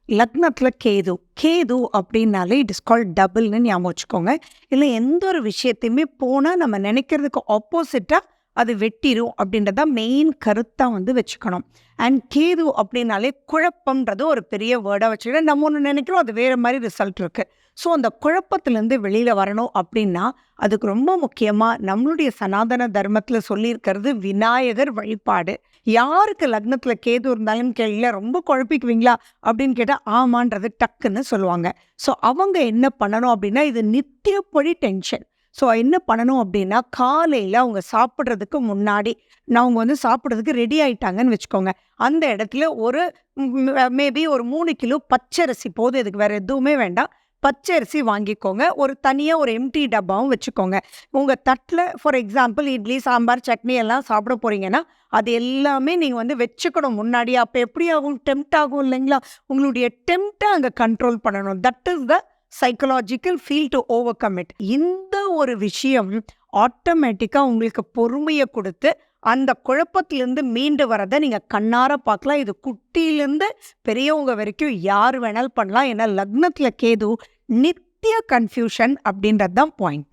லக்னத்தில் கேது. கேது அப்படின்னாலே it is called டபுள்னு ஞாபகம் வச்சுக்கோங்க. இல்லை எந்த ஒரு விஷயத்தையுமே போனால் நம்ம நினைக்கிறதுக்கு ஆப்போசிட்டாக அது வெட்டிரும் அப்படின்றத மெயின் கருத்தாக வந்து வச்சுக்கணும். அண்ட் கேது அப்படின்னாலே குழப்பம்ன்றது ஒரு பெரிய வேர்டாக வச்சுக்கிட்டு நம்ம ஒன்று நினைக்கிறோம், அது வேறு மாதிரி ரிசல்ட் இருக்குது. ஸோ அந்த குழப்பத்திலேருந்து வெளியில் வரணும் அப்படின்னா அதுக்கு ரொம்ப முக்கியமாக நம்மளுடைய சனாதன தர்மத்தில் சொல்லியிருக்கிறது விநாயகர் வழிபாடு. யாருக்கு லக்னத்தில் கேது இருந்தாலும் கேள்வியில ரொம்ப குழப்பிக்குவீங்களா அப்படின்னு கேட்டால் ஆமான்றது டக்குன்னு சொல்லுவாங்க. ஸோ அவங்க என்ன பண்ணணும் அப்படின்னா இது நித்தியப்படி டென்ஷன். ஸோ என்ன பண்ணணும் அப்படின்னா காலையில் அவங்க சாப்பிட்றதுக்கு முன்னாடி அவங்க வந்து சாப்பிட்றதுக்கு ரெடி ஆயிட்டாங்கன்னு வச்சுக்கோங்க. அந்த இடத்துல ஒரு மேபி ஒரு 3 கிலோ பச்சரிசி போதும், இதுக்கு வேறு எதுவுமே வேண்டாம். பச்சரிசி வாங்கிக்கோங்க. ஒரு தனியாக ஒரு எம்டி டப்பாவும் வச்சுக்கோங்க. உங்கள் தட்டில் ஃபார் எக்ஸாம்பிள் இட்லி, சாம்பார், சட்னி எல்லாம் சாப்பிட போகிறீங்கன்னா அது எல்லாமே நீங்கள் வந்து வச்சுக்கணும் முன்னாடியே. அப்போ எப்படி ஆகும்? டெம்ப்ட் ஆகும் இல்லைங்களா? உங்களுடைய டெம்ப்டை அங்கே கண்ட்ரோல் பண்ணணும். That is the psychological feel to over come it. இந்த ஒரு விஷயம் ஆட்டோமேட்டிக்காக உங்களுக்கு பொறுமையை கொடுத்து அந்த குழப்பத்திலேருந்து மீண்டு வரதை நீங்கள் கண்ணார பார்க்கலாம். இது குட்டியிலேருந்து பெரியவங்க வரைக்கும் யார் வேணாலும் பண்ணலாம். ஏன்னா லக்னத்தில் கேது நித்திய கன்ஃபியூஷன் அப்படின்றது தான் பாயிண்ட்.